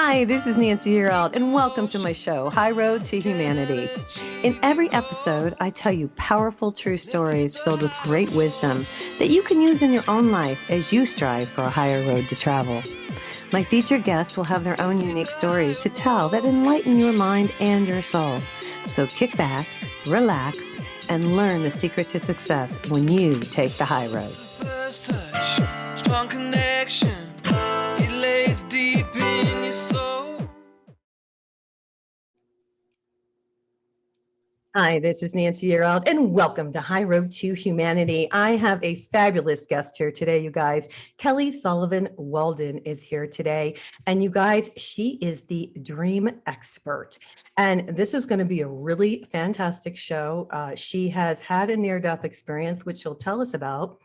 Hi, this is Nancy Yearout, and welcome to my show, High Road to Humanity. In every episode, I tell you powerful true stories filled with great wisdom that you can use in your own life as you strive for a higher road to travel. My featured guests will have their own unique stories to tell that enlighten your mind and your soul. So kick back, relax, and learn the secret to success when you take the high road. First touch, strong connection, it lays deep in your soul. Hi, this is Nancy Yearout, and welcome to High Road to Humanity. I have a fabulous guest here today, you guys. Kelly Sullivan Walden is here today. And you guys, she is the dream expert. And this is going to be a really fantastic show. She has had a near-death experience, which she'll tell us about.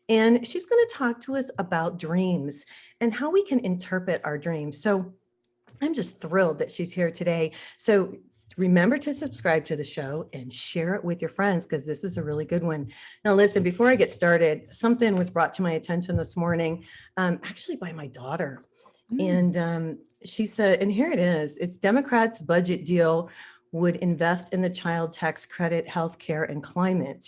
And she's going to talk to us about dreams and how we can interpret our dreams. So I'm just thrilled that she's here today. So remember to subscribe to the show and share it with your friends, because this is a really good one. Now, listen, before I get started, something was brought to my attention this morning, actually by my daughter. And she said, and here it is, it's Democrats' budget deal would invest in the child tax credit, healthcare, and climate.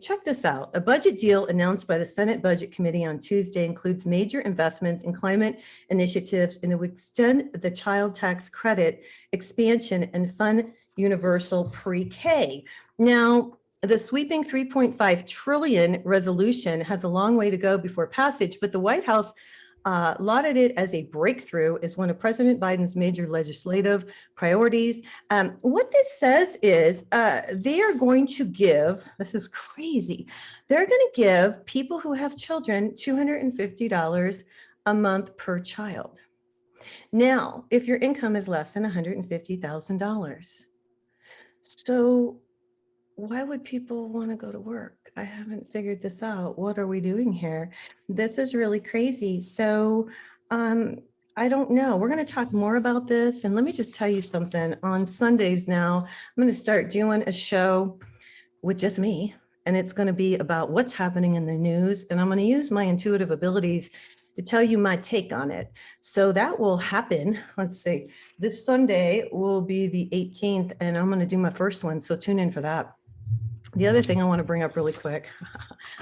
Check this out. A budget deal announced by the Senate Budget Committee on Tuesday includes major investments in climate initiatives, and it would extend the child tax credit expansion and fund universal pre-K. Now, the sweeping 3.5 trillion resolution has a long way to go before passage, but the White House lauded it as a breakthrough as one of President Biden's major legislative priorities. What this says is they are going to give, this is crazy, they're going to give people who have children $250 a month per child. Now, if your income is less than $150,000, so why would people want to go to work? I haven't figured this out. What are we doing here? This is really crazy. So I don't know. We're going to talk more about this. And let me just tell you something. On Sundays now, I'm going to start doing a show with just me. And it's going to be about what's happening in the news. And I'm going to use my intuitive abilities to tell you my take on it. So that will happen. Let's see. This Sunday will be the 18th, and I'm going to do my first one. So tune in for that. The other thing I want to bring up really quick,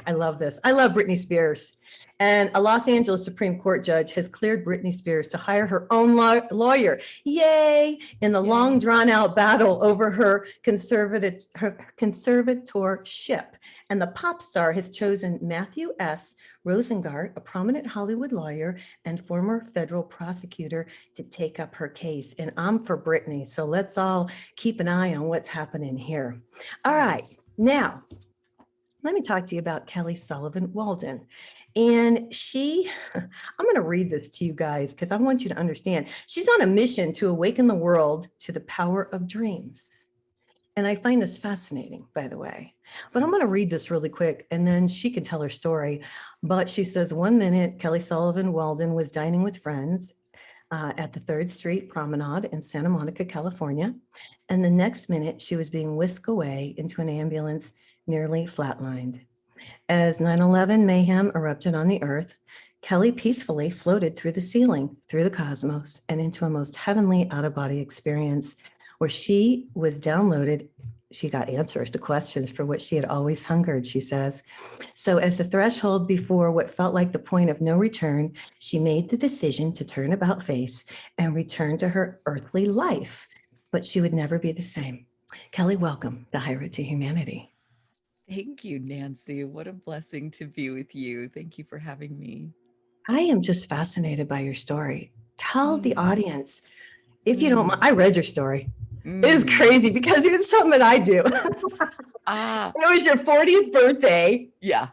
I love this. I love Britney Spears. And a Los Angeles Supreme Court judge has cleared Britney Spears to hire her own lawyer. Yay! In the long drawn out battle over her conservatorship. And the pop star has chosen Matthew S. Rosengart, a prominent Hollywood lawyer and former federal prosecutor, to take up her case. And I'm for Britney, so let's all keep an eye on what's happening here. All right. Now, let me talk to you about Kelly Sullivan Walden. And I'm going to read this to you guys because I want you to understand. She's on a mission to awaken the world to the power of dreams. And I find this fascinating, by the way. But I'm going to read this really quick, and then she can tell her story. But she says, one minute, Kelly Sullivan Walden was dining with friends at the 3rd Street Promenade in Santa Monica, California. And the next minute, she was being whisked away into an ambulance, nearly flatlined. As 9/11 mayhem erupted on the earth, Kelly peacefully floated through the ceiling, through the cosmos, and into a most heavenly out-of-body experience where she was downloaded. She got answers to questions for which she had always hungered, she says. So as the threshold before what felt like the point of no return, she made the decision to turn about face and return to her earthly life. But she would never be the same. Kelly, welcome to High Road to Humanity. Thank you, Nancy. What a blessing to be with you. Thank you for having me. I am just fascinated by your story. Tell the audience, if you don't mind, I read your story. It is crazy because it's something that I do. It was your 40th birthday. Yeah.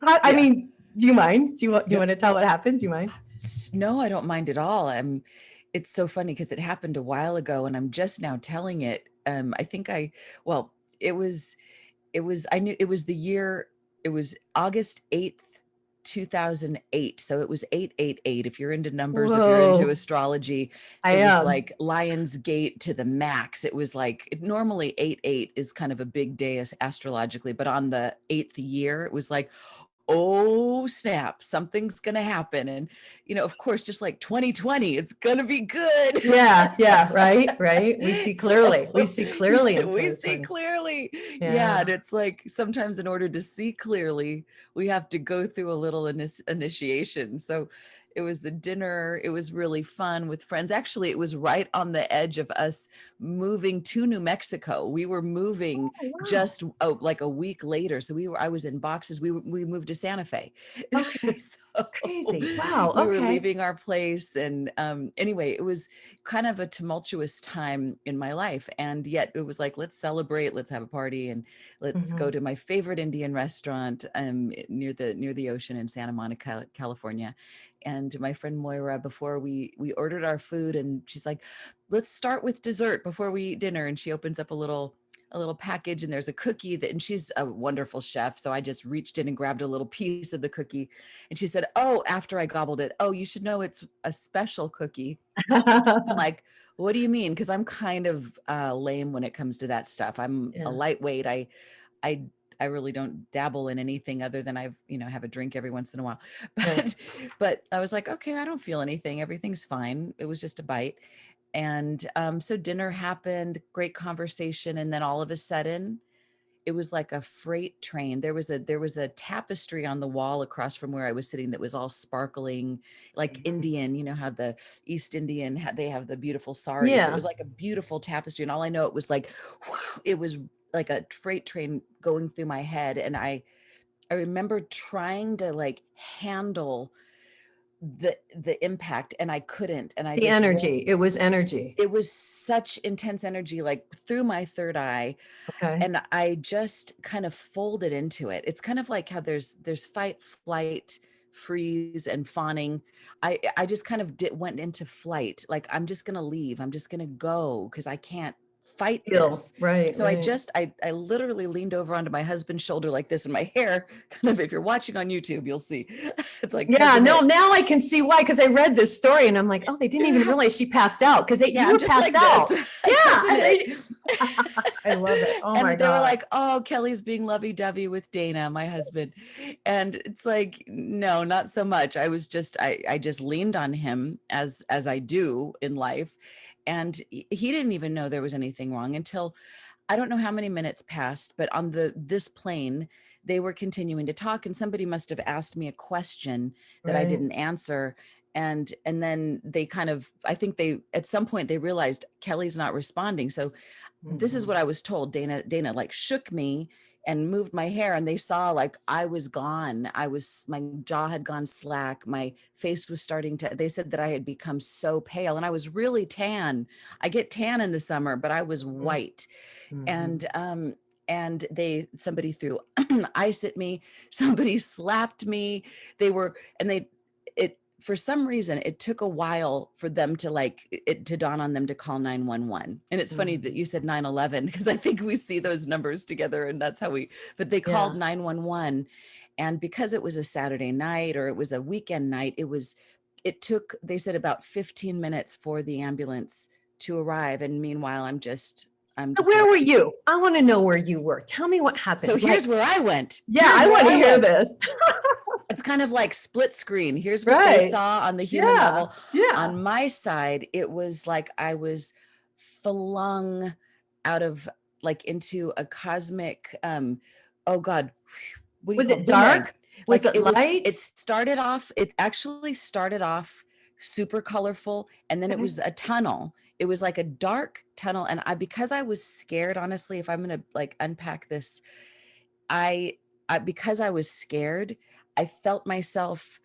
I mean, do you mind? Do you want to tell what happened? Do you mind? No, I don't mind at all. It's so funny because it happened a while ago and I'm just now telling it. I knew it was the year, it was August 8th, 2008. So it was 888. If you're into numbers, if you're into astrology, it was like Lion's Gate to the max. It was like, normally 88 is kind of a big day astrologically, but on the 8th year, it was like, oh snap, something's going to happen. And, you know, of course, just like 2020, it's going to be good. Yeah. Right. We see clearly. We see clearly in We 2020. see clearly. Yeah. Yeah. And it's like, sometimes in order to see clearly, we have to go through a little initiation. So it was the dinner. It was really fun with friends. Actually, it was right on the edge of us moving to New Mexico. We were moving Oh, wow. just like a week later. So I was in boxes. We moved to Santa Fe. Okay. So Crazy. Wow. we were Okay. leaving our place. And anyway, it was kind of a tumultuous time in my life. And yet it was like, let's celebrate, let's have a party, and let's go to my favorite Indian restaurant near the ocean in Santa Monica, California. And my friend Moira, before we ordered our food, and she's like, let's start with dessert before we eat dinner. And she opens up a little package, and there's a cookie and she's a wonderful chef. So I just reached in and grabbed a little piece of the cookie. And she said, oh, after I gobbled it, oh, you should know it's a special cookie. I'm like, what do you mean? Because I'm kind of lame when it comes to that stuff. I'm a lightweight. I really don't dabble in anything other than have a drink every once in a while. But I was like, okay, I don't feel anything. Everything's fine. It was just a bite. And so dinner happened, great conversation. And then all of a sudden, it was like a freight train. There was a tapestry on the wall across from where I was sitting that was all sparkling, like Indian. You know how the East Indian, they have the beautiful saris. Yeah. It was like a beautiful tapestry. And all I know, it was like, it was like a freight train going through my head. And I remember trying to like handle the impact, and I couldn't. And The energy. It was energy. It was such intense energy, like through my third eye. Okay. And I just kind of folded into it. It's kind of like how there's fight, flight, freeze, and fawning. I just kind of went into flight. Like, I'm just going to leave. I'm just going to go because I can't fight this. Right. So I literally leaned over onto my husband's shoulder like this, and my hair kind of, if you're watching on YouTube, you'll see it's like, yeah, no, now I can see why. Cause I read this story and I'm like, oh, they didn't even realize she passed out. Cause you were just passed like out. Yeah. I love it. Oh and my they God. were like, oh, Kelly's being lovey-dovey with Dana, my husband. And it's like, no, not so much. I was just, I just leaned on him as I do in life. And he didn't even know there was anything wrong until, I don't know how many minutes passed, but on this plane, they were continuing to talk, and somebody must have asked me a question that I didn't answer. And then they kind of, I think at some point they realized Kelly's not responding. So this is what I was told. Dana like shook me and moved my hair, and they saw like I was gone. My jaw had gone slack. My face was they said that I had become so pale, and I was really tan. I get tan in the summer, but I was white. And somebody threw ice at me. Somebody slapped me. For some reason, it took a while for them to dawn on them to call 911. And it's funny that you said 9/11, because I think we see those numbers together, and that's how but they called 911. And because it was a Saturday night, or it was a weekend night, it took, they said, about 15 minutes for the ambulance to arrive. And meanwhile, I'm just where were you? I want to know where you were. Tell me what happened. So here's where I went. Yeah, I want to hear this. It's kind of like split screen. Here's what they saw on the human level. Yeah. On my side, it was like I was flung out of into a cosmic, oh God. Was it dark? Was it light? It actually started off super colorful, and then it was a tunnel. It was like a dark tunnel. And because I was scared, honestly, if I'm going to unpack this, because I was scared, I felt myself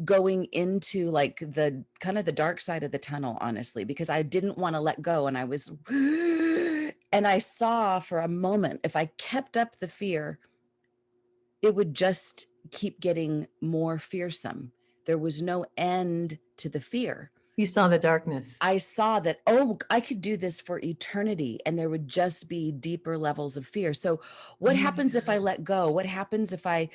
going into the kind of the dark side of the tunnel, honestly, because I didn't want to let go. And and I saw for a moment, if I kept up the fear, it would just keep getting more fearsome. There was no end to the fear. You saw the darkness. I saw that, I could do this for eternity, and there would just be deeper levels of fear. So what happens if I let go? What happens if I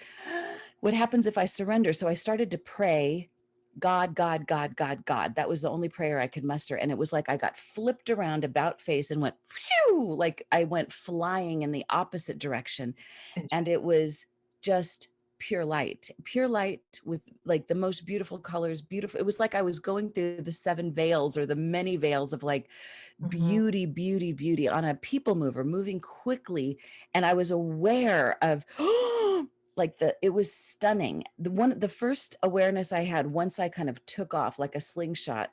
surrender? So I started to pray, God, God, God, God, God. That was the only prayer I could muster. And it was like I got flipped around about face and went, phew, like I went flying in the opposite direction. And it was just pure light with like the most beautiful colors, beautiful. It was like I was going through the 7 veils or the many veils of like beauty, beauty, beauty on a people mover, moving quickly. And I was aware of, like it was stunning. The first awareness I had once I kind of took off like a slingshot,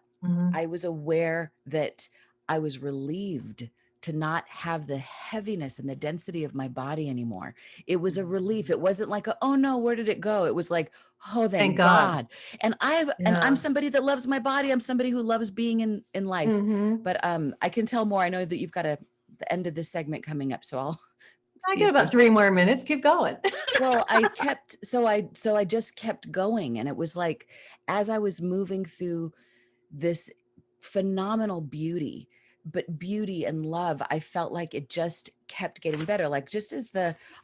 I was aware that I was relieved to not have the heaviness and the density of my body anymore. It was a relief. It wasn't like, oh no, where did it go? It was like, oh, thank God. And I'm somebody that loves my body. I'm somebody who loves being in life. But I can tell more. I know that you've got the end of this segment coming up. So I get about 3 more minutes. Keep going. Well, I just kept going. And it was like, as I was moving through this phenomenal beauty, but beauty and love, I felt like it just kept getting better. Like just as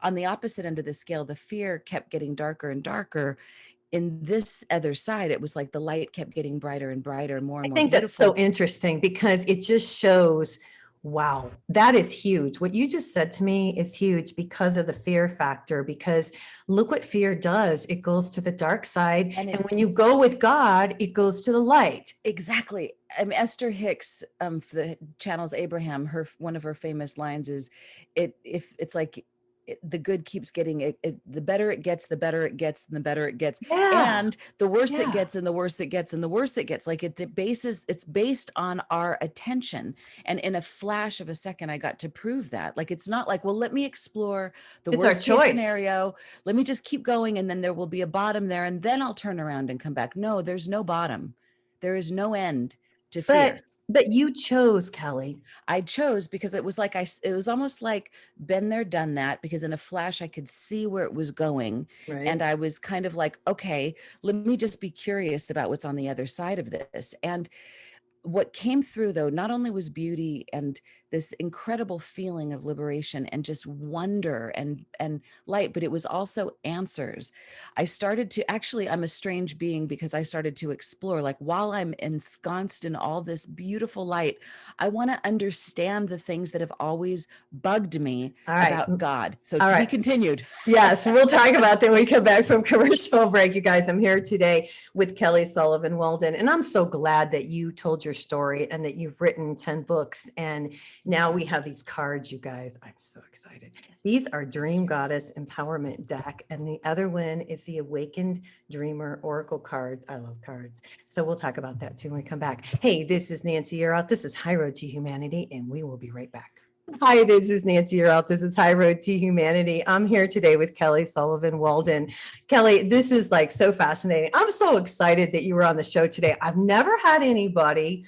on the opposite end of the scale, the fear kept getting darker and darker. In this other side, it was like the light kept getting brighter and brighter and more and more beautiful. I think that's so interesting because it just shows, wow, that is huge. What you just said to me is huge because of the fear factor, because look what fear does. It goes to the dark side. And when you go with God, it goes to the light. Exactly. Esther Hicks, for the channel's Abraham, one of her famous lines is, it's like, the good keeps getting it, the better it gets, the better it gets, and the better it gets. Yeah. And the worse it gets, and the worse it gets, and the worse it gets. Like it's based on our attention. And in a flash of a second, I got to prove that. Like, it's not like, well, let me explore the worst case scenario. Let me just keep going. And then there will be a bottom there. And then I'll turn around and come back. No, there's no bottom. There is no end to fear. But you chose, Kelly. I chose because it was like it was almost like been there, done that, because in a flash I could see where it was going. Right. And I was kind of like, okay, let me just be curious about what's on the other side of this. And what came through, though, not only was beauty and this incredible feeling of liberation and just wonder and light, but it was also answers. I started to, actually, I'm a strange being because I started to explore, like, while I'm ensconced in all this beautiful light, I want to understand the things that have always bugged me about God. So to be continued. Yes, we'll talk about that when we come back from commercial break. You guys, I'm here today with Kelly Sullivan Walden, and I'm so glad that you told your story and that you've written 10 books. And now we have these cards, you guys. I'm so excited. These are Dream Goddess Empowerment Deck, and the other one is the Awakened Dreamer Oracle cards. I love cards. So we'll talk about that too when we come back. Hey, this is Nancy Yearout. This is High Road to Humanity, and we will be right back. Hi, this is Nancy Yearout. This is High Road to Humanity. I'm here today with Kelly Sullivan Walden. Kelly, this is like so fascinating. I'm so excited that you were on the show today. I've never had anybody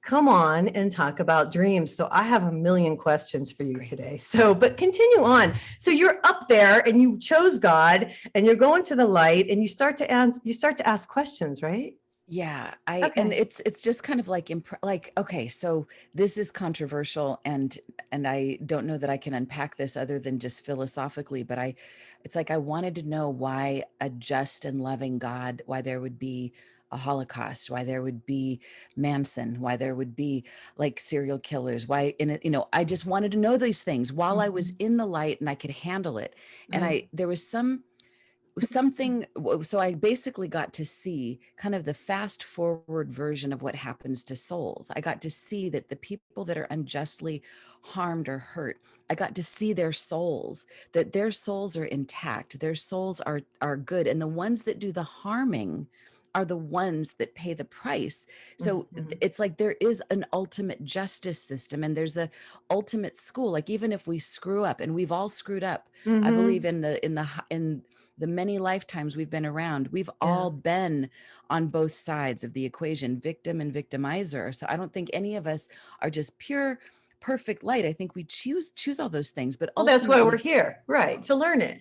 come on and talk about dreams. So I have a million questions for you today. So, but continue on. So you're up there and you chose God and you're going to the light and you start to ask questions, right? Yeah, and it's just kind of like okay, so this is controversial and I don't know that I can unpack this other than just philosophically, but it's like I wanted to know why a just and loving God, why there would be a Holocaust, why there would be Manson, why there would be like serial killers, why in it, I just wanted to know these things while I was in the light and I could handle it. And there was something, so I basically got to see kind of the fast forward version of what happens to souls. I got to see that the people that are unjustly harmed or hurt, I got to see their souls, that their souls are intact, their souls are good. And the ones that do the harming are the ones that pay the price. So it's like there is an ultimate justice system and there's a ultimate school. Like even if we screw up, and we've all screwed up, I believe in the many lifetimes we've been around, we've all been on both sides of the equation, victim and victimizer. So I don't think any of us are just pure, perfect light. I think we choose all those things, but that's why we're here, right? To learn it.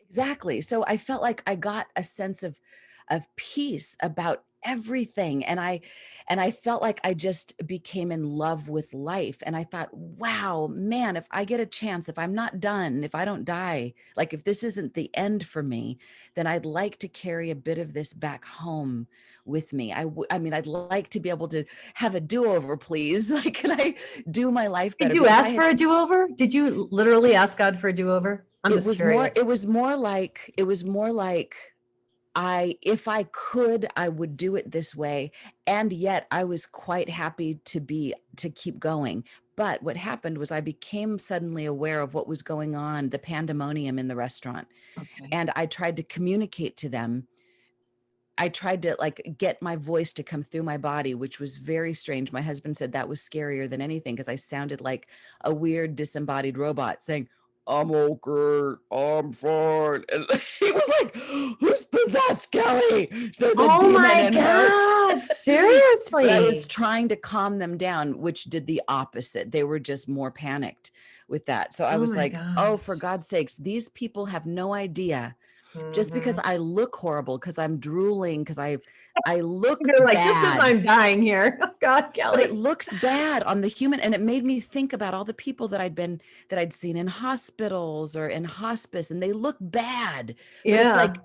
Exactly. So I felt like I got a sense of peace about everything. And I felt like I just became in love with life. And I thought, wow, man, if I get a chance, if I'm not done, if I don't die, like if this isn't the end for me, then I'd like to carry a bit of this back home with me. I mean, I'd like to be able to have a do-over, please. Like, can I do my life better? Did you ask for a do-over? Did you literally ask God for a do-over? I'm just curious. it was more like, if I could, I would do it this way. And yet I was quite happy to keep going. But what happened was I became suddenly aware of what was going on, the pandemonium in the restaurant. Okay. And I tried to communicate to them. I tried to like get my voice to come through my body, which was very strange. My husband said that was scarier than anything because I sounded like a weird disembodied robot saying, I'm okay, I'm fine. And he was like, who's possessed, Kelly? There's a Oh demon my in her. God, seriously. But I was trying to calm them down, which did the opposite. They were just more panicked with that. So I Oh was my like, oh, for gosh. God's sakes, these people have no idea. Just because Mhm. I look horrible, because I'm drooling, because I look You're like, just as bad. I'm dying here. Oh God, But it Kelly. looks bad on the human. And it made me think about all the people that I'd seen in hospitals or in hospice, and they look bad. But it's Yeah. like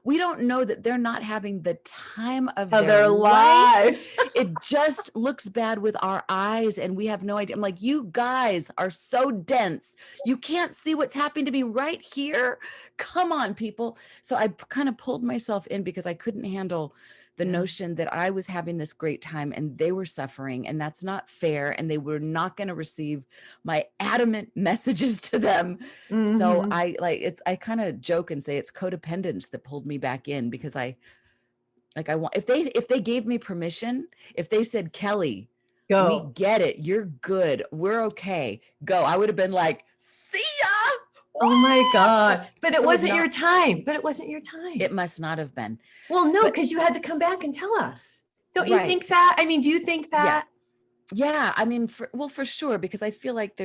we don't know that they're not having the time of Of their their life. lives. It just looks bad with our eyes, and we have no idea. I'm like, you guys are so dense. You can't see what's happening to me right here. Come on, people. So I kind of pulled myself in because I couldn't handle the Yeah. notion that I was having this great time and they were suffering, and that's not fair. And they were not going to receive my adamant messages to them. So Mhm. I kind of joke and say it's codependence that pulled me back in, because I want, if they gave me permission, if they said, Kelly, we Go. get it, you're good, we're okay, go, I would have been like, see ya. Oh my But God. But it it was wasn't your not, time. But it wasn't your time. it must not have been. Well, no, But because you had to come back and tell us. Don't you think right. that? I mean, do you think Yeah. that? Yeah. I mean, for sure, because I feel like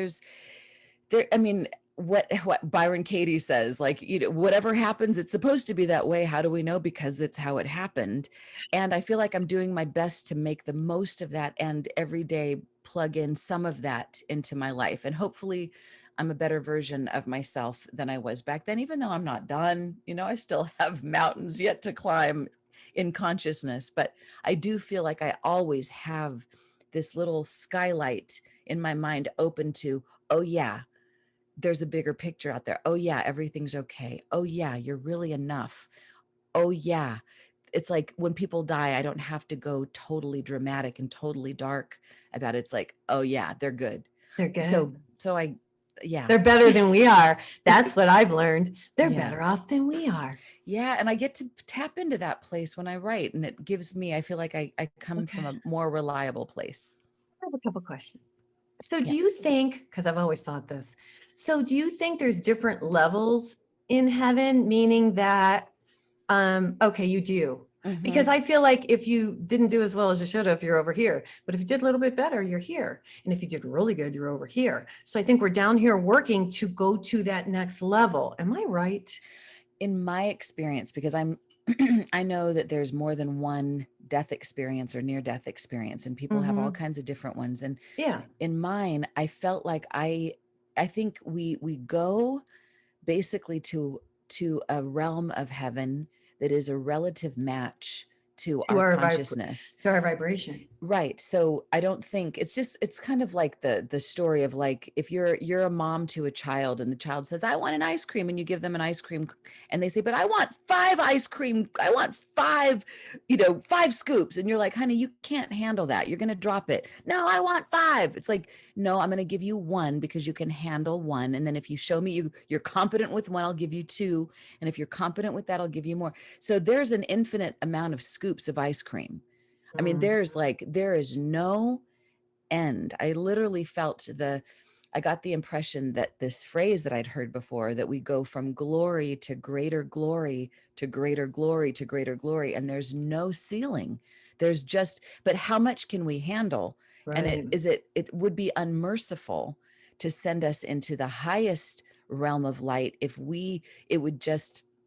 I mean, what Byron Katie says, like, whatever happens, it's supposed to be that way. How do we know? Because it's how it happened. And I feel like I'm doing my best to make the most of that, and every day plug in some of that into my life. And hopefully I'm a better version of myself than I was back then, even though I'm not done. I still have mountains yet to climb in consciousness, but I do feel like I always have this little skylight in my mind open to, oh yeah, there's a bigger picture out there. Oh yeah, everything's okay. Oh yeah, you're really enough. Oh yeah. It's like when people die, I don't have to go totally dramatic and totally dark about it. It's like, oh yeah, they're good. They're good. So yeah. They're better than we are. That's what I've learned. They're Yeah. better off than we are. Yeah. And I get to tap into that place when I write, and it gives me, I feel like I come from a more reliable place. I have a couple questions. So Yeah. do you think, because I've always thought this, so do you think there's different levels in heaven, meaning that, okay, you do. Because I feel like if you didn't do as well as you should have, you're over here. But if you did a little bit better, you're here. And if you did really good, you're over here. So I think we're down here working to go to that next level. Am I right? In my experience, because I know that there's more than one death experience or near death experience, and people have all kinds of different ones. And Yeah. in mine, I felt like I think we go basically to a realm of heaven that is a relative match to To our our consciousness. to our vibration. Right. So I don't think it's kind of like the story of, like, if you're a mom to a child and the child says, I want an ice cream, and you give them an ice cream and they say, but I want 5 ice cream. I want 5, 5 scoops. And you're like, honey, you can't handle that. You're going to drop it. No, I want 5. It's like, no, I'm going to give you 1 because you can handle 1. And then if you show me you're competent with 1, I'll give you 2. And if you're competent with that, I'll give you more. So there's an infinite amount of scoops of ice cream. I mean, there is no end. I literally I got the impression that this phrase that I'd heard before, that we go from glory to greater glory to greater glory to greater glory, and there's no ceiling. But how much can we handle? Right. And it would be unmerciful to send us into the highest realm of light if it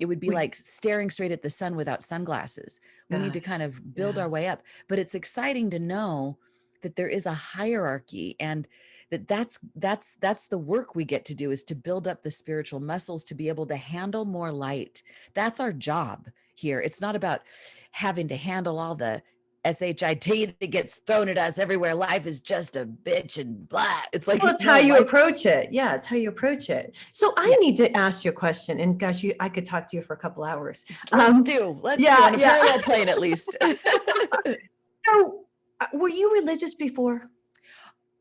would be like staring straight at the sun without sunglasses. We need to kind of build our way up. But it's exciting to know that there is a hierarchy, and that's the work we get to do, is to build up the spiritual muscles to be able to handle more light. That's our job here. It's not about having to handle all the SHIT that gets thrown at us everywhere. Life is just a bitch and blah. It's like, Well, it's no, how you life- approach it. Yeah, it's how you approch it. So I need to ask you a question, and gosh, I could talk to you for a couple hours. Let's do on a parallel plane at least. So, were you religious before?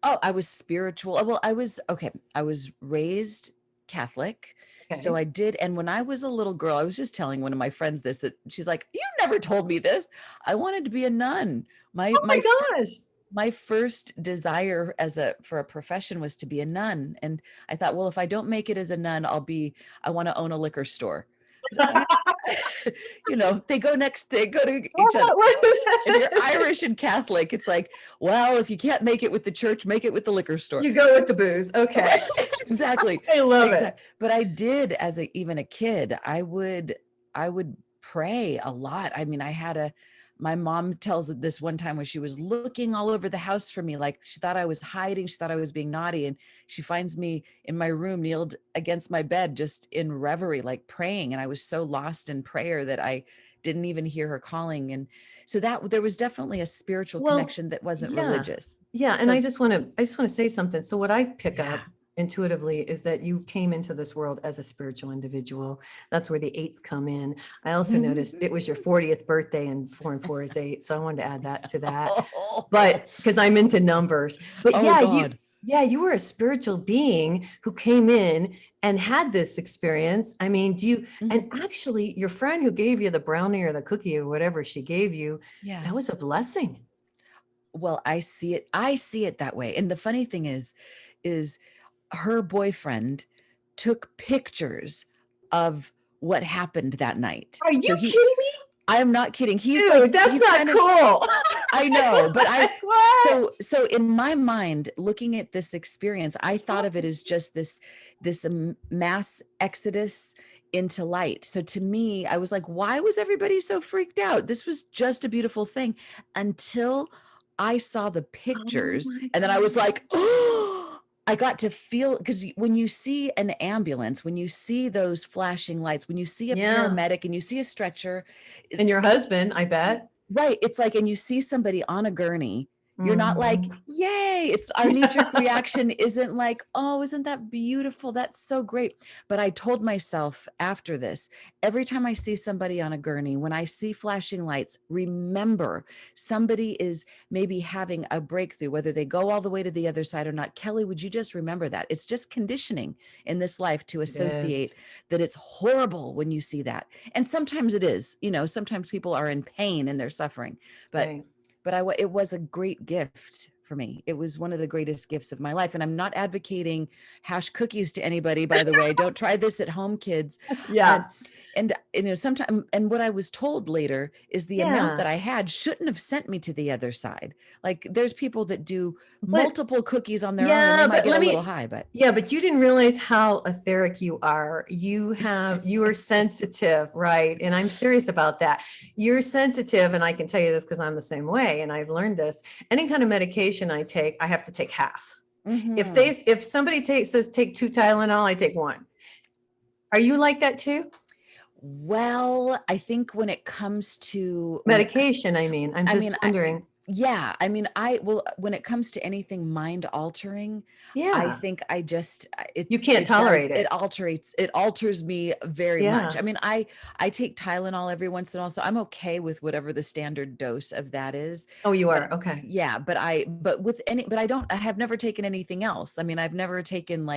Oh, I was spiritual. Well, I was raised Catholic. So Okay. I did. And when I was a little girl, I was just telling one of my friends this, that she's like, you never told me this. I wanted to be a nun. Oh my gosh. My first desire for a profession was to be a nun. And I thought, well, if I don't make it as a nun, I want to own a liquor store. You know, they go to each other. And you're Irish and Catholic. It's like, well, if you can't make it with the church, make it with the liquor store. You go with the booze. Okay. Exactly. I love it. But I did even a kid, I would pray a lot. I mean, my mom tells it this one time where she was looking all over the house for me. Like she thought I was hiding. She thought I was being naughty. And she finds me in my room, kneeled against my bed, just in reverie, like praying. And I was so lost in prayer that I didn't even hear her calling. And so there was definitely a spiritual connection that wasn't religious. Yeah. And So- I just want to say something. So what I pick up intuitively is that you came into this world as a spiritual individual. That's where the eights come in. I also noticed it was your 40th birthday, and 4 and 4 is 8. So I wanted to add that to that. But because I'm into numbers. But you were a spiritual being who came in and had this experience. I mean, and actually your friend who gave you the brownie or the cookie or whatever she gave you, that was a blessing. Well, I see it that way. And the funny thing is her boyfriend took pictures of what happened that night. Are you kidding me? I am not kidding. Dude, that's not cool. I know, but so in my mind, looking at this experience, I thought of it as just this mass exodus into light. So to me, I was like, why was everybody so freaked out? This was just a beautiful thing until I saw the pictures, and then I was like, oh, I got to feel, because when you see an ambulance, when you see those flashing lights, when you see a paramedic and you see a stretcher. And your husband, I bet. Right. It's like, and you see somebody on a gurney, you're not like, yay. It's our knee-jerk reaction isn't like, oh, isn't that beautiful? That's so great. But I told myself after this, every time I see somebody on a gurney, when I see flashing lights, remember somebody is maybe having a breakthrough, whether they go all the way to the other side or not. Kelly, would you just remember that? It's just conditioning in this life to associate that it's horrible when you see that. And sometimes it is, sometimes people are in pain and they're suffering, but it was a great gift for me. It was one of the greatest gifts of my life. And I'm not advocating hash cookies to anybody, by the way. Don't try this at home, kids. Yeah. And sometimes, and what I was told later is the amount that I had shouldn't have sent me to the other side. Like there's people that do multiple cookies on their own and they might get a little high, but but you didn't realize how etheric you are. You are sensitive, right? And I'm serious about that. You're sensitive. And I can tell you this because I'm the same way. And I've learned this. Any kind of medication I take, I have to take half. If somebody says take 2 Tylenol, I take 1. Are you like that too? Well, I think when it comes to medication, I'm just wondering. When it comes to anything mind altering, I think you can't tolerate it. It alters me very much. I mean, I take Tylenol every once in a while, so I'm okay with whatever the standard dose of that is. Oh, you are? Okay. Yeah. But I have never taken anything else. I mean, I've never taken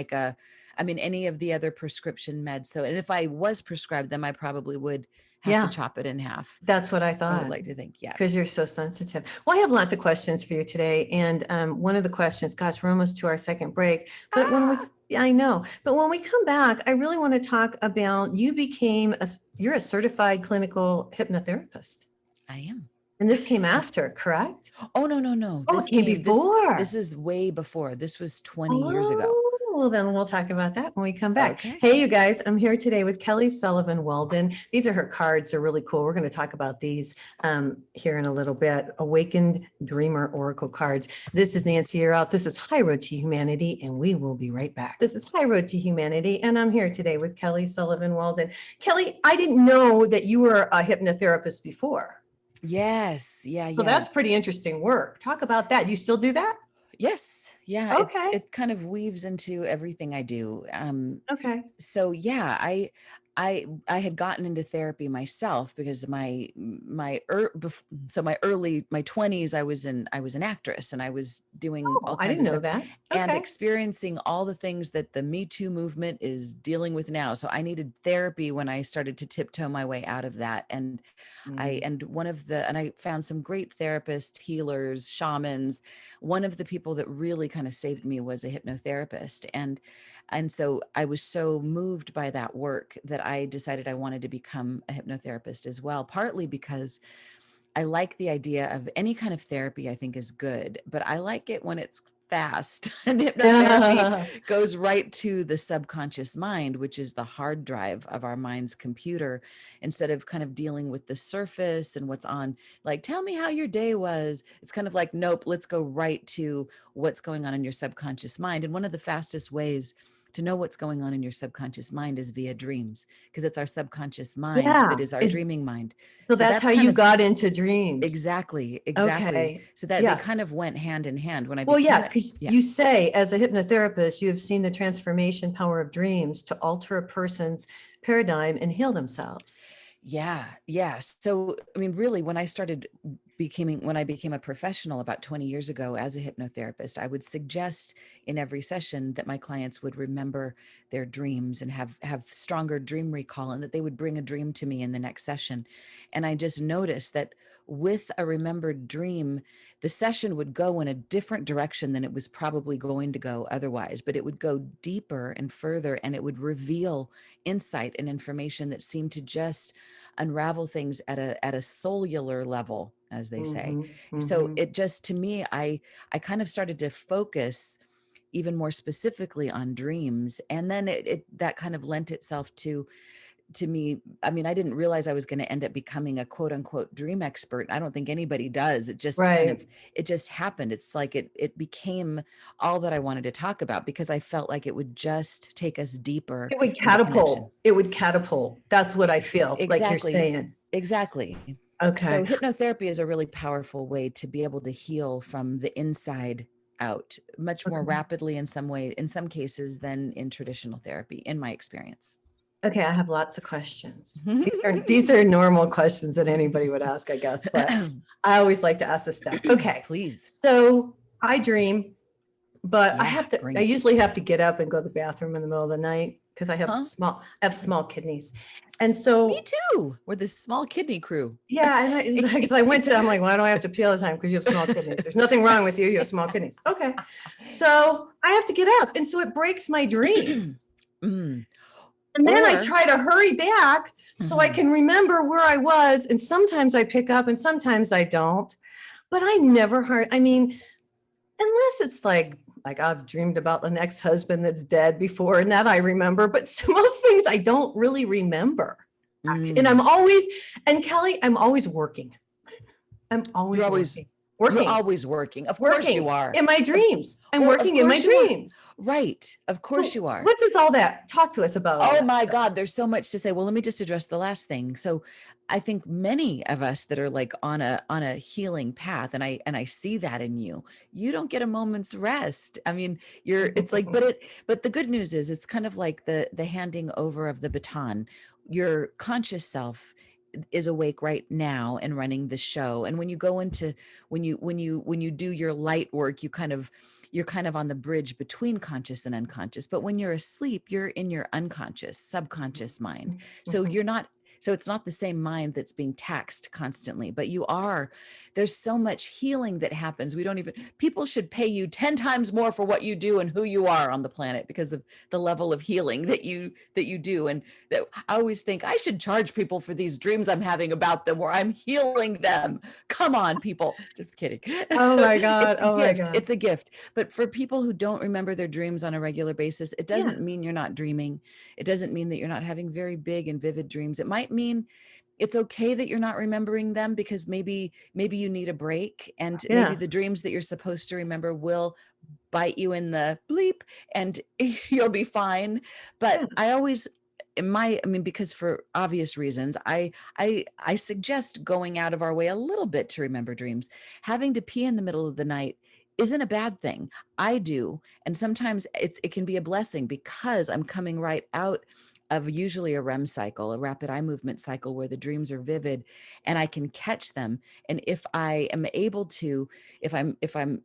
any of the other prescription meds. So, and if I was prescribed them, I probably would have to chop it in half. That's what I thought. I would like to think, because you're so sensitive. Well, I have lots of questions for you today. And one of the questions, gosh, we're almost to our second break. But I know. But when we come back, I really want to talk about, you're a certified clinical hypnotherapist. I am. And this came after, correct? Oh, no. This came before. This is way before. This was 20 years ago. Well, then we'll talk about that when we come back. Okay. Hey, you guys, I'm here today with Kelly Sullivan Walden. These are her cards. They're really cool. We're going to talk about these here in a little bit. Awakened Dreamer Oracle cards. This is Nancy Yearout. This is High Road to Humanity, and we will be right back. This is High Road to Humanity, and I'm here today with Kelly Sullivan Walden. Kelly, I didn't know that you were a hypnotherapist before. Yes. Yeah. So Yeah. that's pretty interesting work. Talk about that. You still do that? Yes. Yeah. Okay. It kind of weaves into everything I do. Okay. So yeah, I had gotten into therapy myself because so my 20s I was an actress, and I was doing Oh, all I kinds didn't of know stuff that. and Okay. experiencing all the things that the Me Too movement is dealing with now. So I needed therapy when I started to tiptoe my way out of that. And Mm. I found some great therapists, healers, shamans. One of the people that really kind of saved me was a hypnotherapist. And so I was so moved by that work that I decided I wanted to become a hypnotherapist as well, partly because I like the idea of any kind of therapy, I think is good, but I like it when it's fast. And hypnotherapy goes right to the subconscious mind, which is the hard drive of our mind's computer, instead of kind of dealing with the surface and what's on, like, tell me how your day was. It's kind of like, nope, let's go right to what's going on in your subconscious mind. And one of the fastest ways to know what's going on in your subconscious mind is via dreams, because it's our subconscious mind that Yeah. is our dreaming mind. So So that's that's how kind you of got into dreams. exactly, exactly. Okay. So that they Yeah. kind of went hand in hand when I Well, became yeah, it. because Yeah. you say as a hypnotherapist, you have seen the transformation power of dreams to alter a person's paradigm and heal themselves. Yeah. Yeah. So, I mean, really, when I became a professional about 20 years ago as a hypnotherapist, I would suggest in every session that my clients would remember their dreams and have stronger dream recall, and that they would bring a dream to me in the next session. And I just noticed that with a remembered dream, the session would go in a different direction than it was probably going to go otherwise, but it would go deeper and further, and it would reveal insight and information that seemed to just unravel things at a cellular level, as they say. Mhm, So mhm. it just, to me, I kind of started to focus even more specifically on dreams, and then it that kind of lent itself to me. I mean, I didn't realize I was going to end up becoming a quote unquote dream expert. I don't think anybody does. Right. It just happened. It's like it became all that I wanted to talk about, because I felt like it would just take us deeper It would into connection. catapult. It would catapult. That's what I feel like you're Exactly. saying. Exactly. So Okay. hypnotherapy is a really powerful way to be able to heal from the inside out, much more Okay. rapidly in some cases than in traditional therapy, in my experience. Okay, I have lots of questions. These are normal questions that anybody would ask, I guess, but I always like to ask this stuff. Okay. Please. So I dream, but Yeah, I great. usually have to get up and go to the bathroom in the middle of the night because Huh? I have small kidneys. And Me so, too. We're the small kidney crew. yeah, and because I went to, I'm like, why do I have to pee all the time? Because you have small kidneys. There's nothing wrong with you. You have small kidneys. Okay. So I have to get up. And so it breaks my dream. Mm. And then I Or try to hurry back so I Mhm. can remember where I was. And sometimes I pick up and sometimes I don't. But I never heard, I mean, unless it's like I've dreamed about an ex-husband that's dead before and that I remember, but most things I don't really remember. Actually. Mm. And Kelly, I'm always working. I'm You're always always working. you're Working. always working. Of course you Working are. in my Of, dreams. I'm well, of working in my course you are. dreams. Right. Of course So you are. what does all that talk to us about all Oh that my stuff? God, there's so much to say. Well, let me just address the last thing. So I think many of us that are like on a healing path, and I see that in you, you don't get a moment's rest. I mean, it's like, but the good news is it's kind of like the handing over of the baton. Your conscious self is awake right now and running the show. And when you go into when you do your light work, you're kind of on the bridge between conscious and unconscious. But when you're asleep, you're in your unconscious, subconscious mind. So so it's not the same mind that's being taxed constantly, but there's so much healing that happens. People should pay you 10 times more for what you do and who you are on the planet because of the level of healing that you do. And that I always think I should charge people for these dreams I'm having about them where I'm healing them. Come on, people. Just kidding. Oh my God. It's a Oh my gift. God. It's a gift. But for people who don't remember their dreams on a regular basis, it Yeah. doesn't mean you're not dreaming. It doesn't mean that you're not having very big and vivid dreams. It might mean it's okay that you're not remembering them because maybe you need a break, and maybe Yeah. the dreams that you're supposed to remember will bite you in the bleep and you'll be fine. Yeah. But I always because for obvious reasons, I suggest going out of our way a little bit to remember dreams. Having to pee in the middle of the night isn't a bad thing. I do. And sometimes it can be a blessing because I'm coming right out of usually a REM cycle, a rapid eye movement cycle, where the dreams are vivid and I can catch them. And if I am able to, if I'm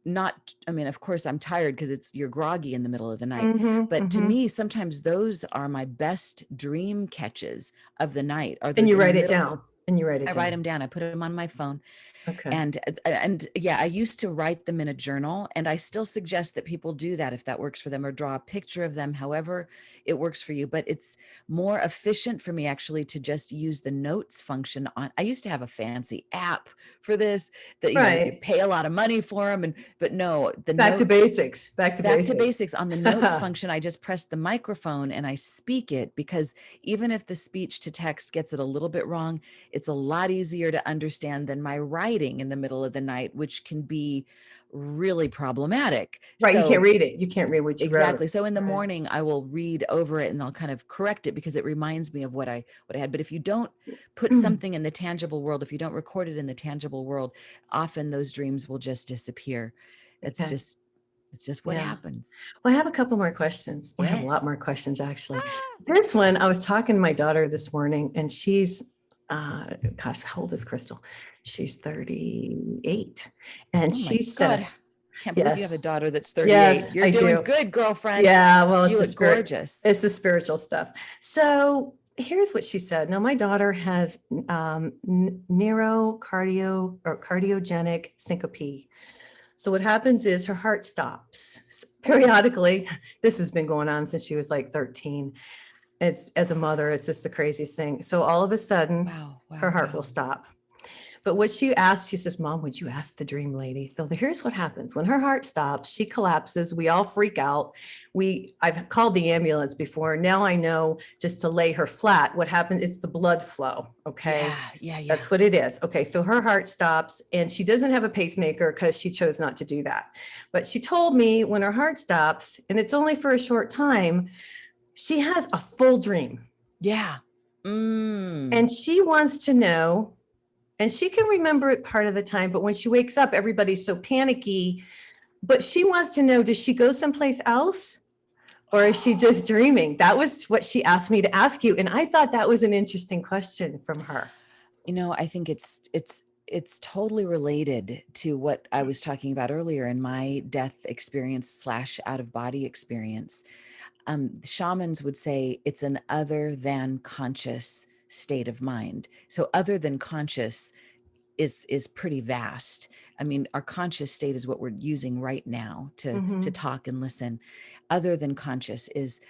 not, of course I'm tired because you're groggy in the middle of the night. But to me, sometimes those are my best dream catches of the night. And you write it down. I write them down. I put them on my phone. Okay. And yeah, I used to write them in a journal, and I still suggest that people do that if that works for them, or draw a picture of them, however it works for you. But it's more efficient for me actually to just use the notes function on. I used to have a fancy app for this that, you pay a lot of money for them. But no, back to basics. Back to basics. On the notes function, I just press the microphone and I speak it, because even if the speech to text gets it a little bit wrong, it's a lot easier to understand than my writing in the middle of the night, which can be really problematic. Right. So, you can't read it. You can't read what you exactly. wrote. So in the morning, I will read over it and I'll kind of correct it because it reminds me of what I had. But if you don't put something in the tangible world, if you don't record it in the tangible world, often those dreams will just disappear. It's just what happens. Well, I have a couple more questions. Yes. I have a lot more questions, actually. This one, I was talking to my daughter this morning, and she's, gosh, how old is Crystal? She's 38. And she said, can't believe you have a daughter that's 38. Yes, You're doing good, girlfriend. Yeah, well, you look gorgeous. It's the spiritual stuff. So here's what she said. Now, my daughter has cardiogenic syncope. So what happens is her heart stops periodically. This has been going on since she was like 13. As a mother, it's just the craziest thing. So all of a sudden, her heart will stop. But what she asked, she says, Mom, would you ask the dream lady? So here's what happens. When her heart stops, she collapses. We all freak out. I've called the ambulance before. Now I know just to lay her flat, what happens, it's the blood flow. Okay. Yeah. That's what it is. Okay. So her heart stops, and she doesn't have a pacemaker because she chose not to do that. But she told me when her heart stops, and it's only for a short time, she has a full dream. Yeah. And she wants to know, and she can remember it part of the time, but when she wakes up, everybody's so panicky. But she wants to know, does she go someplace else, or is she just dreaming? That was what she asked me to ask you. And I thought that was an interesting question from her. I think it's totally related to what I was talking about earlier in my death experience / out of body experience. Shamans would say it's an other than conscious state of mind. So other than conscious is pretty vast. Our conscious state is what we're using right now to talk and listen. Other than conscious is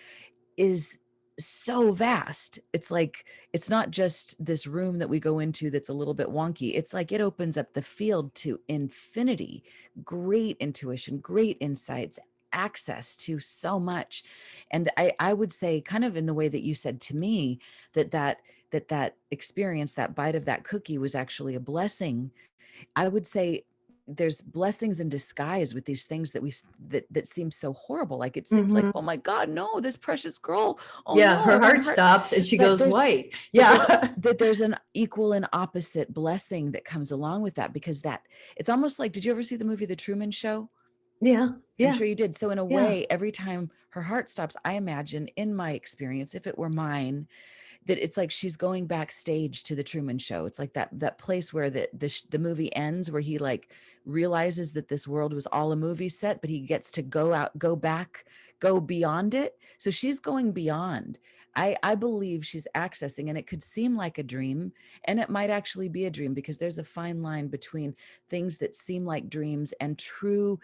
so vast. It's like, it's not just this room that we go into that's a little bit wonky. It's like it opens up the field to infinity, great intuition, great insights, access to so much. And I would say, kind of in the way that you said to me, that experience, that bite of that cookie was actually a blessing. I would say there's blessings in disguise with these things that seem so horrible. Like it seems like, oh my God, no, this precious girl. Oh yeah, no, her heart stops and she goes white. Yeah. There's an equal and opposite blessing that comes along with that, because it's almost like, did you ever see the movie The Truman Show? Yeah. I'm sure you did. So in a way, every time her heart stops, I imagine, in my experience, if it were mine, that it's like she's going backstage to the Truman Show. It's like that place where the movie ends, where he like realizes that this world was all a movie set, but he gets to go out, go back, go beyond it. So she's going beyond. I believe she's accessing, and it could seem like a dream, and it might actually be a dream, because there's a fine line between things that seem like dreams and true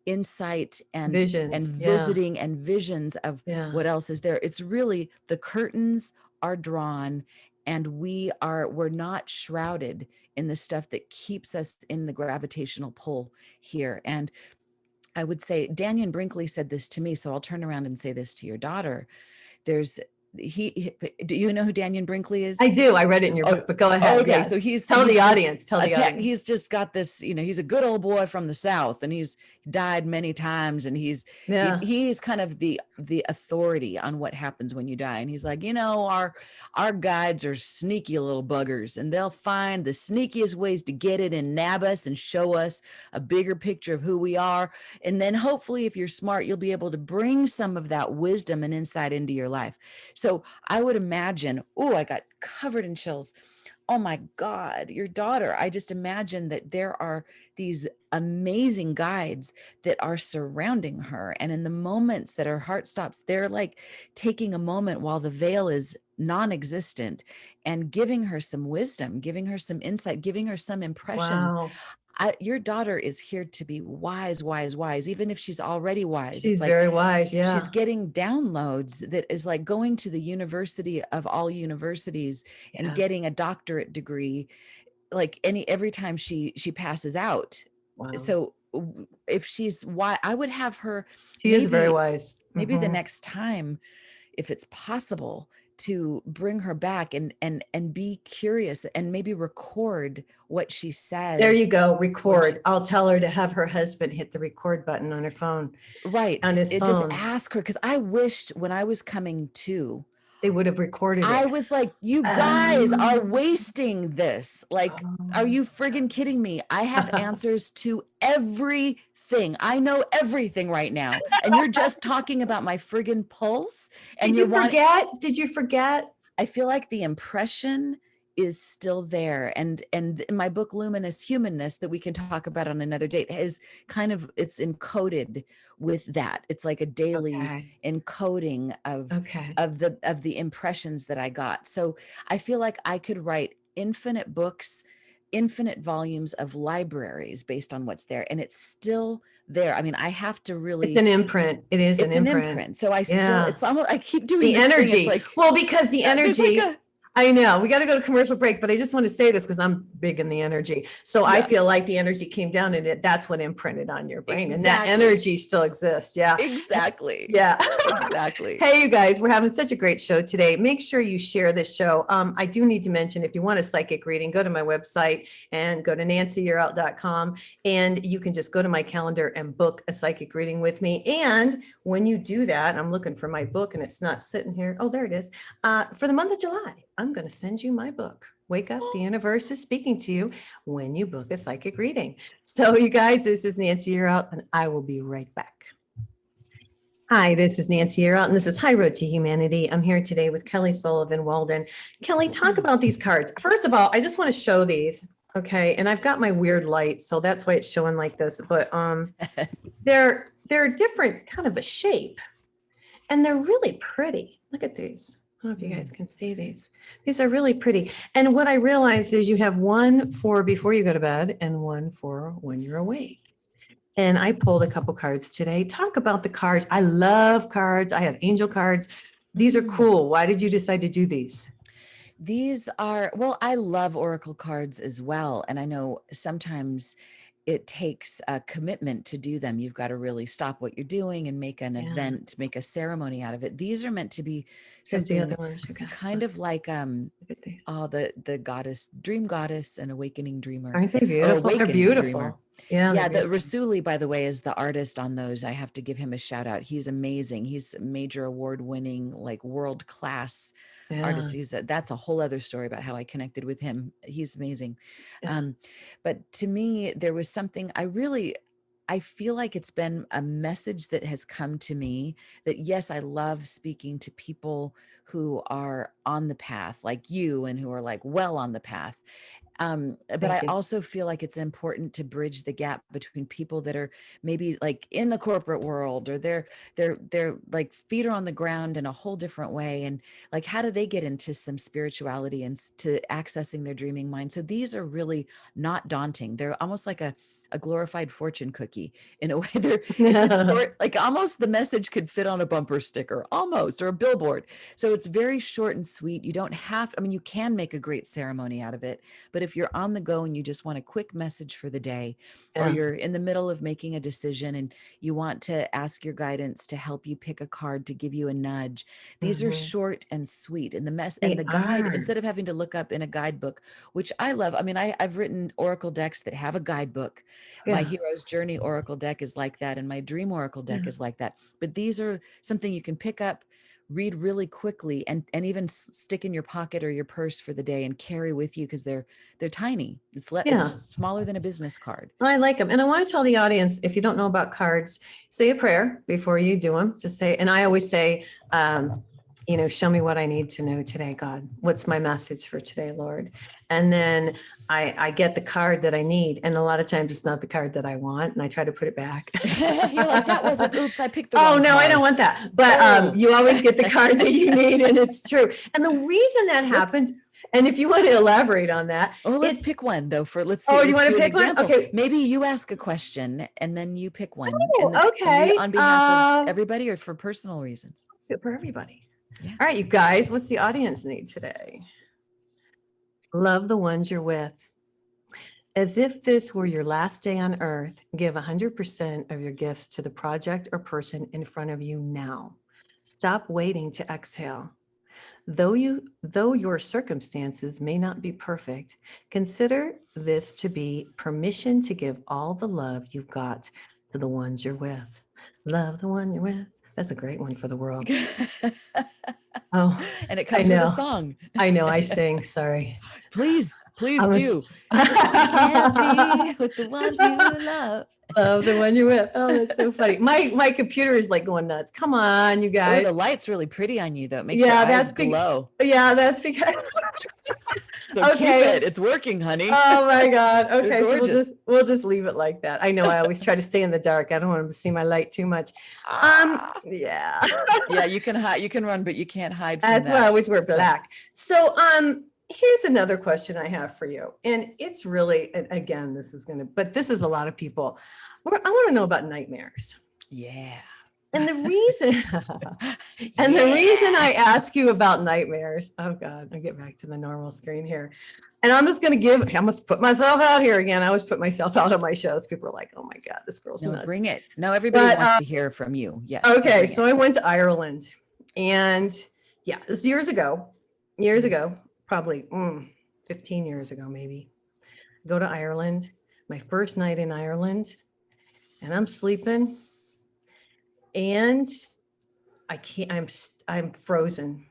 insight and visions, and visiting and visions of what else is there. It's really, the curtains are drawn, and we're not shrouded in the stuff that keeps us in the gravitational pull here. And I would say Daniel Brinkley said this to me, so I'll turn around and say this to your daughter. There's do you know who Daniel Brinkley is? I do. I read it in your book, but go ahead. Okay. Yes. So tell the audience, he's just got this, he's a good old boy from the South, and he's died many times, and he's kind of the authority on what happens when you die. And he's like, our guides are sneaky little buggers, and they'll find the sneakiest ways to get it and nab us and show us a bigger picture of who we are. And then hopefully, if you're smart, you'll be able to bring some of that wisdom and insight into your life. So I would imagine, I got covered in chills. Oh my God, your daughter. I just imagine that there are these amazing guides that are surrounding her. And in the moments that her heart stops, they're like taking a moment while the veil is non-existent and giving her some wisdom, giving her some insight, giving her some impressions. Wow. Your daughter is here to be wise, even if she's already wise. She's very wise. Yeah. She's getting downloads that is like going to the university of all universities and getting a doctorate degree, like every time she passes out. Wow. So if she's wise, I would have her. She is very wise. Maybe the next time, if it's possible, to bring her back and be curious and maybe record what she says. There you go. Record. I'll tell her to have her husband hit the record button on her phone. Right. On his phone. Just ask her, because I wished when I was coming to, they would have recorded it. I was like, you guys are wasting this. Like, are you friggin' kidding me? I have answers to everything. I know everything right now. And you're just talking about my friggin' pulse. And Did you forget? I feel like the impression is still there. And in my book, Luminous Humanness, that we can talk about on another date, is kind of, it's encoded with that. It's like a daily encoding of the impressions that I got. So I feel like I could write infinite books, infinite volumes of libraries based on what's there. And it's still there. I mean, I have to really, it's an imprint. It is an imprint. So it's almost, I keep doing the energy. Because the energy, like I know we got to go to commercial break, but I just want to say this because I'm big in the energy. So I feel like the energy came down and that's what imprinted on your brain. And that energy still exists. Yeah, exactly. Yeah, exactly. Hey, you guys, we're having such a great show today. Make sure you share this show. I do need to mention, if you want a psychic reading, go to my website and go to nancyyearout.com, and you can just go to my calendar and book a psychic reading with me. And when you do that, I'm looking for my book and it's not sitting here. Oh, there it is. For the month of July, I'm going to send you my book. Wake Up, the Universe is Speaking to You, when you book a psychic reading. So you guys, this is Nancy Yearout, and I will be right back. Hi, this is Nancy Yearout, and this is High Road to Humanity. I'm here today with Kelly Sullivan Walden. Kelly, talk about these cards. First of all, I just want to show these. Okay. And I've got my weird light, so that's why it's showing like this, but they're different kind of a shape, and they're really pretty. Look at these. I don't know if you guys can see these. These are really pretty. And what I realized is you have one for before you go to bed and one for when you're awake. And I pulled a couple cards today. Talk about the cards. I love cards. I have angel cards. These are cool. Why did you decide to do these? These are, well, I love oracle cards as well. And I know sometimes it takes a commitment to do them. You've got to really stop what you're doing and make an event, make a ceremony out of it. These are meant to be something kind of like the goddess, dream goddess and awakening dreamer. Aren't they beautiful? They're beautiful. Dreamer. Yeah. The Rasuli, by the way, is the artist on those. I have to give him a shout out. He's amazing. He's a major award winning, like world class artist. That's a whole other story about how I connected with him. He's amazing. But to me, there was something I feel like it's been a message that has come to me that, yes, I love speaking to people who are on the path like you and who are like well on the path. But I also feel like it's important to bridge the gap between people that are maybe like in the corporate world, or they're like feet are on the ground in a whole different way. And like, how do they get into some spirituality and to accessing their dreaming mind? So these are really not daunting. They're almost like a a glorified fortune cookie in a way. It's a short, like almost the message could fit on a bumper sticker, almost, or a billboard. So it's very short and sweet. You don't have, I mean, you can make a great ceremony out of it, but if you're on the go and you just want a quick message for the day, or you're in the middle of making a decision and you want to ask your guidance to help you pick a card to give you a nudge, these are short and sweet. And the guide, instead of having to look up in a guidebook, which I love. I mean, I've written oracle decks that have a guidebook. My Hero's Journey oracle deck is like that, and my Dream oracle deck is like that. But these are something you can pick up, read really quickly, and even stick in your pocket or your purse for the day and carry with you, because they're tiny. It's smaller than a business card. I like them. And I want to tell the audience, if you don't know about cards, say a prayer before you do them. Just say, and I always say, show me what I need to know today, God. What's my message for today, Lord? And then I get the card that I need. And a lot of times it's not the card that I want. And I try to put it back. You're like, that wasn't, oops, I picked the wrong no, card. I don't want that. But you always get the card that you need. And it's true. And the reason that happens, and if you want to elaborate on that. Oh, let's pick one though. Let's see. Oh, you want to pick one? Okay. Maybe you ask a question and then you pick one. Oh, okay. On behalf of everybody, or for personal reasons? For everybody. Yeah. All right, you guys, what's the audience need today? Love the ones you're with. As if this were your last day on earth, give 100% of your gifts to the project or person in front of you now. Stop waiting to exhale. Though your circumstances may not be perfect, consider this to be permission to give all the love you've got to the ones you're with. Love the one you're with. That's a great one for the world. Oh, and it comes with a song. I know. I sing. Sorry. Please do. You can't be with the ones you love. Love the one you're with. Oh, that's so funny. My computer is like going nuts. Come on, you guys. Oh, the light's really pretty on you, though. It makes your eyes glow. That's because. So keep it. It's working, honey. Oh my God. Okay, so we'll just leave it like that. I know. I always try to stay in the dark. I don't want to see my light too much. Yeah. Yeah, you can hide. You can run, but you can't hide from That's why I always wear black. So here's another question I have for you. And it's really, and again, this is a lot of people. I want to know about nightmares. Yeah. And the reason, reason I ask you about nightmares, oh God, I'll get back to the normal screen here. And I'm going to put myself out here again. I always put myself out on my shows. People are like, oh my God, this girl's nuts. Bring it. No, everybody wants to hear from you. Yes. Okay. So I went to Ireland, and this was years ago, probably 15 years ago, maybe. Go to Ireland, my first night in Ireland, and I'm sleeping, and I'm frozen.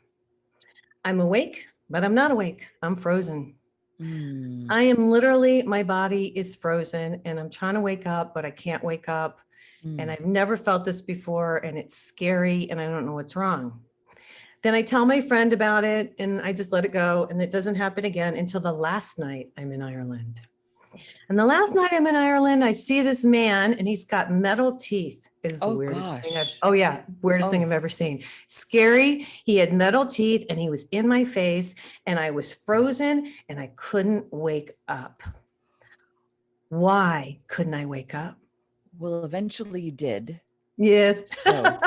I'm awake, but I'm not awake. I'm frozen. I am literally, my body is frozen, and I'm trying to wake up, but I can't wake up. And I've never felt this before, and it's scary, and I don't know what's wrong. Then I tell my friend about it, and I just let it go, and it doesn't happen again until the last night I'm in Ireland. And the last night I'm in Ireland, I see this man, and he's got metal teeth. Is the weirdest thing weirdest thing I've ever seen. Scary. He had metal teeth, and he was in my face, and I was frozen, and I couldn't wake up. Why couldn't I wake up? Well, eventually you did. Yes. So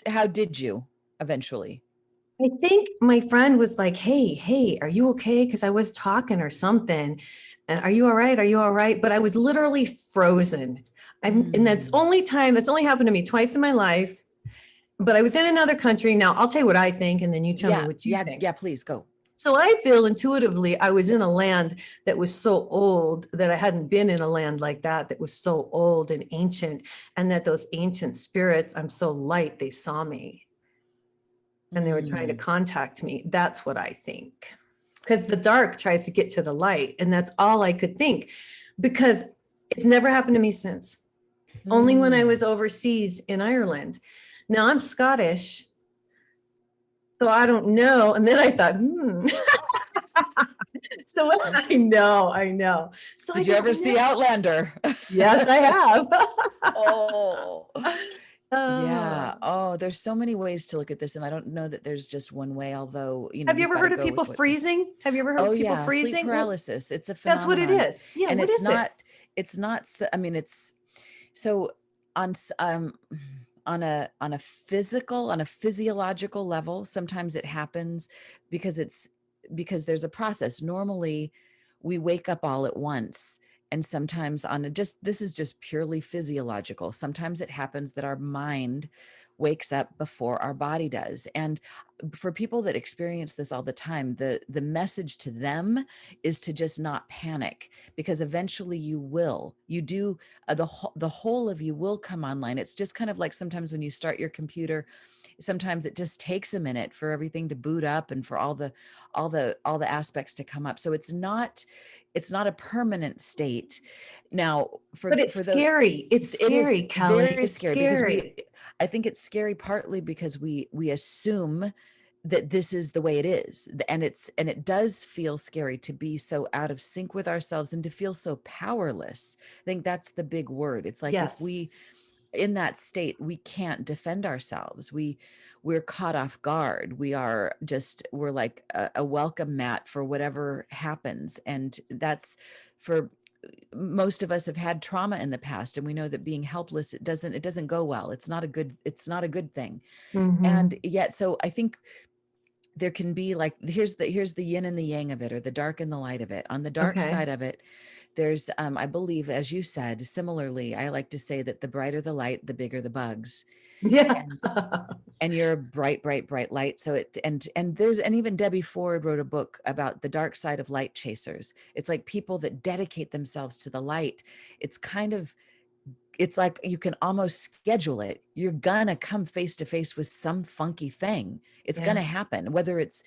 how did you eventually? I think my friend was like, hey, are you okay? Because I was talking or something. And are you all right? Are you all right? But I was literally frozen. And that's only happened to me twice in my life. But I was in another country. Now, I'll tell you what I think, and then you tell me what you think. Yeah, please go. So I feel intuitively I was in a land that was so old that I hadn't been in a land like that was so old and ancient, and that those ancient spirits, I'm so light, they saw me. And they were trying to contact me. That's what I think. Because the dark tries to get to the light. And that's all I could think. Because it's never happened to me since. Only when I was overseas in Ireland. Now I'm Scottish. So I don't know. And then I thought, So I know. So Did you ever see Outlander? Yes, I have. Yeah. Oh, there's so many ways to look at this. And I don't know that there's just one way, although, have you ever heard of people freezing? Have you ever heard of people freezing? Sleep paralysis. It's a phenomenon. That's what it is. Yeah. And it's not, I mean, it's so on, on a physical, on a physiological level, sometimes it happens because there's a process. Normally we wake up all at once. And sometimes this is just purely physiological. Sometimes it happens that our mind wakes up before our body does. And for people that experience this all the time, the message to them is to just not panic, because eventually the whole of you will come online. It's just kind of like sometimes when you start your computer, sometimes it just takes a minute for everything to boot up and for all the aspects to come up. So it's not a permanent state. Now, but it's scary. It's scary, Kelly. Very scary because I think it's scary partly because we assume that this is the way it is. And it does feel scary to be so out of sync with ourselves and to feel so powerless. I think that's the big word. It's like, if we, in that state, we can't defend ourselves. We're caught off guard. We're like a welcome mat for whatever happens. And that's, for most of us have had trauma in the past, and we know that being helpless, it doesn't go well. It's not a good thing. Mm-hmm. And yet, so I think there can be like, here's the yin and the yang of it, or the dark and the light of it. On the dark side of it, there's, I believe, as you said, similarly, I like to say that the brighter the light, the bigger the bugs. Yeah. And you're a bright light. So and even Debbie Ford wrote a book about the dark side of light chasers. It's like people that dedicate themselves to the light. It's like you can almost schedule it. You're gonna come face to face with some funky thing. It's gonna happen, whether it's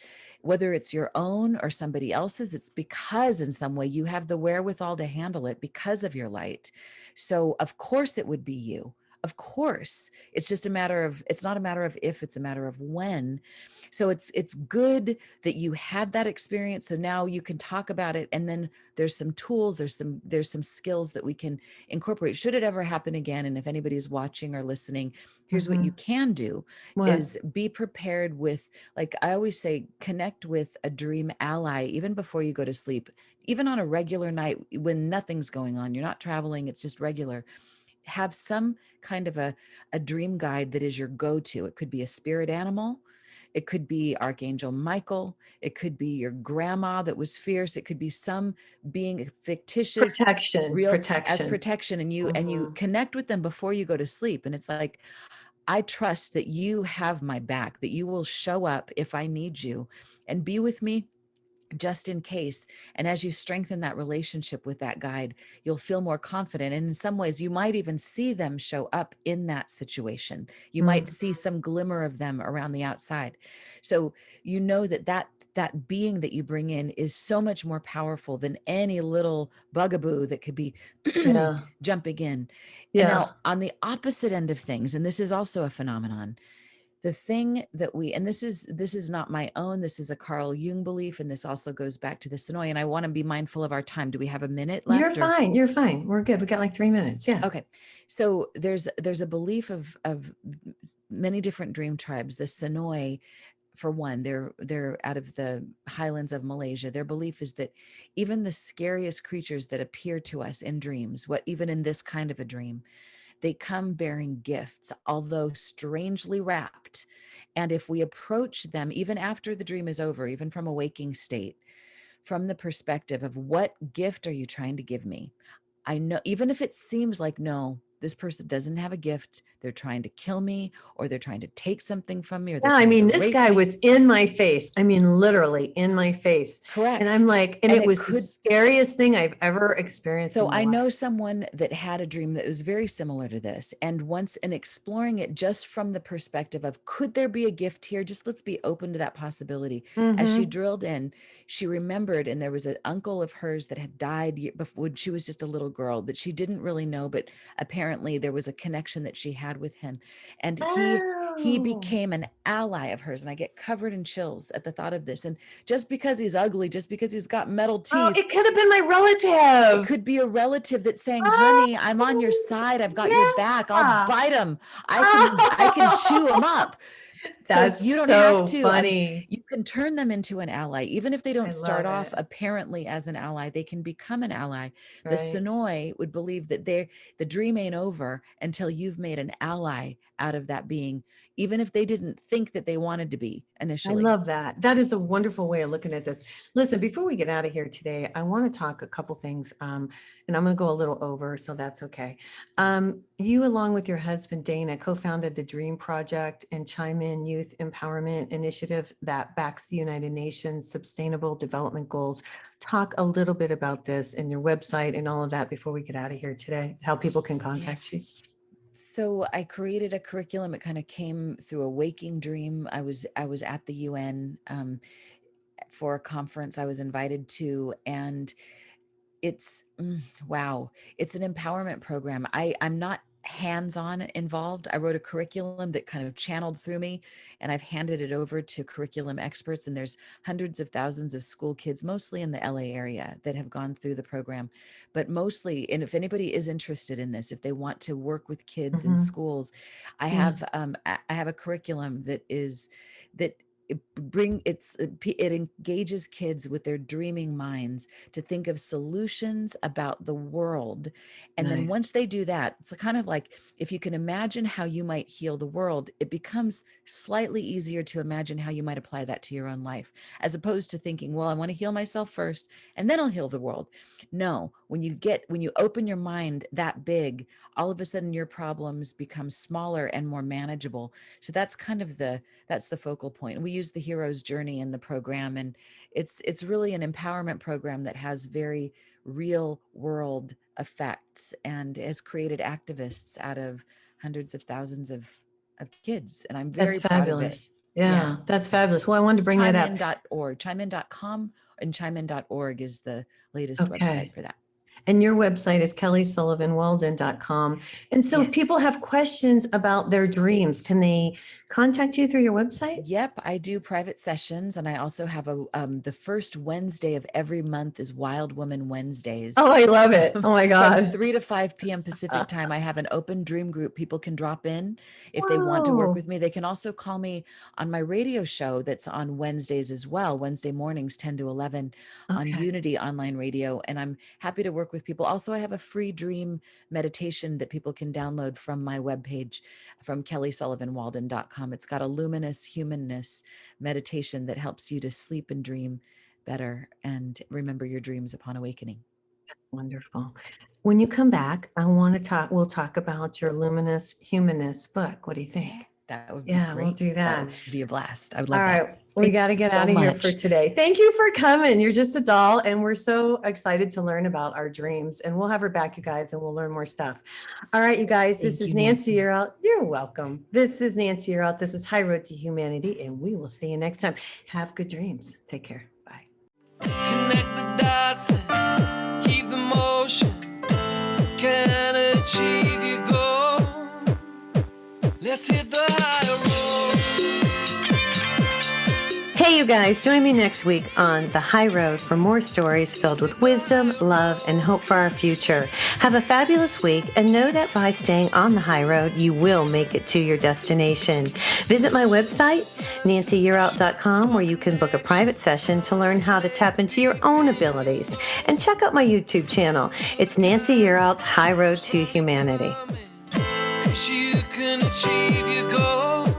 your own or somebody else's. It's because in some way you have the wherewithal to handle it because of your light. So of course it would be you. Of course, it's not a matter of if, it's a matter of when. So it's good that you had that experience. So now you can talk about it. And then there's some tools, there's some skills that we can incorporate should it ever happen again. And if anybody's watching or listening, here's what you can do is be prepared with, like I always say, connect with a dream ally, even before you go to sleep, even on a regular night when nothing's going on, you're not traveling, it's just regular. Have some kind of a dream guide that is your go-to. It could be a spirit animal. It could be Archangel Michael. It could be your grandma that was fierce. It could be some being fictitious, protection. As protection. And you connect with them before you go to sleep. And it's like, I trust that you have my back, that you will show up if I need you and be with me just in case. And as you strengthen that relationship with that guide, you'll feel more confident. And in some ways, you might even see them show up in that situation. You might see some glimmer of them around the outside. So you know that being that you bring in is so much more powerful than any little bugaboo that could be jumping in. And now on the opposite end of things, and this is also a phenomenon, the thing that this is not my own, this is a Carl Jung belief. And this also goes back to the Sonoy. And I want to be mindful of our time. Do we have a minute left? You're fine. We're good. We got like 3 minutes. Yeah. Okay. So there's a belief of many different dream tribes. The Sonoy, for one, they're out of the highlands of Malaysia. Their belief is that even the scariest creatures that appear to us in dreams, even in this kind of a dream, they come bearing gifts, although strangely wrapped. And if we approach them, even after the dream is over, even from a waking state, from the perspective of what gift are you trying to give me? I know, even if it seems like, no, this person doesn't have a gift, they're trying to kill me, or they're trying to take something from me, or they're this guy was in my face. I mean, literally in my face. Correct. And I'm like, and it was the scariest thing I've ever experienced. So I know someone that had a dream that was very similar to this. And once in exploring it just from the perspective of, could there be a gift here? Just let's be open to that possibility. As she drilled in, she remembered, and there was an uncle of hers that had died when she was just a little girl that she didn't really know, but apparently there was a connection that she had with him. And he became an ally of hers. And I get covered in chills at the thought of this. And just because he's ugly, just because he's got metal teeth, it could have been my relative. It could be a relative that's saying, honey, I'm on your side. I've got your back. I'll bite him. I can chew him up. That's so you don't so have to, funny. you can turn them into an ally. Even if they don't start love off it. apparently as an ally, they can become an ally. The Right. Sonoy would believe that the dream ain't over until you've made an ally out of that being, even if they didn't think that they wanted to be I initially. love that. That is a wonderful way of looking at this. Listen, before we get out of here today, I want to talk a couple things, and I'm going to go a little over, so that's okay. You, along with your husband, Dana, co-founded the Dream Project and CHIME Youth Empowerment Initiative that backs the United Nations Sustainable Development Goals. Talk a little bit about this and your website and all of that before we get out of here today, how people can contact you. So I created a curriculum. It kind of came through a waking dream. I was at the UN for a conference I was invited to, and it's wow, it's an empowerment program. I'm not hands-on involved. I wrote a curriculum that kind of channeled through me, and I've handed it over to curriculum experts, and there's hundreds of thousands of school kids, mostly in the LA area, that have gone through the program. But mostly, and if anybody is interested in this, if they want to work with kids in schools, I have a curriculum that it engages kids with their dreaming minds to think of solutions about the world. And then once they do that, it's kind of like, if you can imagine how you might heal the world, it becomes slightly easier to imagine how you might apply that to your own life, as opposed to thinking, well, I want to heal myself first and then I'll heal the world. No, when you open your mind that big, all of a sudden your problems become smaller and more manageable. So that's kind of that's the focal point. We use the hero's journey in the program, and it's really an empowerment program that has very real world effects and has created activists out of hundreds of thousands of kids. And I'm very proud of it. Yeah, that's fabulous. Well, I wanted to bring that up. CHIMEin.org, CHIMEin.com, and CHIMEin.org is the latest website for that. And your website is kellysullivanwalden.com. And so if people have questions about their dreams, can they contact you through your website? Yep, I do private sessions, and I also have the first Wednesday of every month is Wild Woman Wednesdays. Oh, I love it. Oh my God. From 3 to 5 p.m. Pacific time, I have an open dream group. People can drop in if they want to work with me. They can also call me on my radio show that's on Wednesdays as well, Wednesday mornings, 10 to 11 on Unity Online Radio. And I'm happy to work with people. Also, I have a free dream meditation that people can download from my webpage, from kellysullivanwalden.com. It's got a luminous humanness meditation that helps you to sleep and dream better and remember your dreams upon awakening. That's wonderful. When you come back, we'll talk about your luminous humanness book. What do you think? That would be great. We'll do that. That would be a blast. I would love All that. right. We got to get out of here for today. Thank you for coming. You're just a doll. And we're so excited to learn about our dreams. And we'll have her back, you guys, and we'll learn more stuff. All right, you guys, this is Nancy. You're out. You're welcome. This is Nancy. You're out. This is High Road to Humanity. And we will see you next time. Have good dreams. Take care. Bye. Connect the dots and keep the motion. Can achieve your goal. Let's hit the high road. Hey, you guys, join me next week on The High Road for more stories filled with wisdom, love, and hope for our future. Have a fabulous week, and know that by staying on the high road, you will make it to your destination. Visit my website, nancyyearout.com, where you can book a private session to learn how to tap into your own abilities. And check out my YouTube channel. It's Nancy Yearout's High Road to Humanity. You can achieve your goal.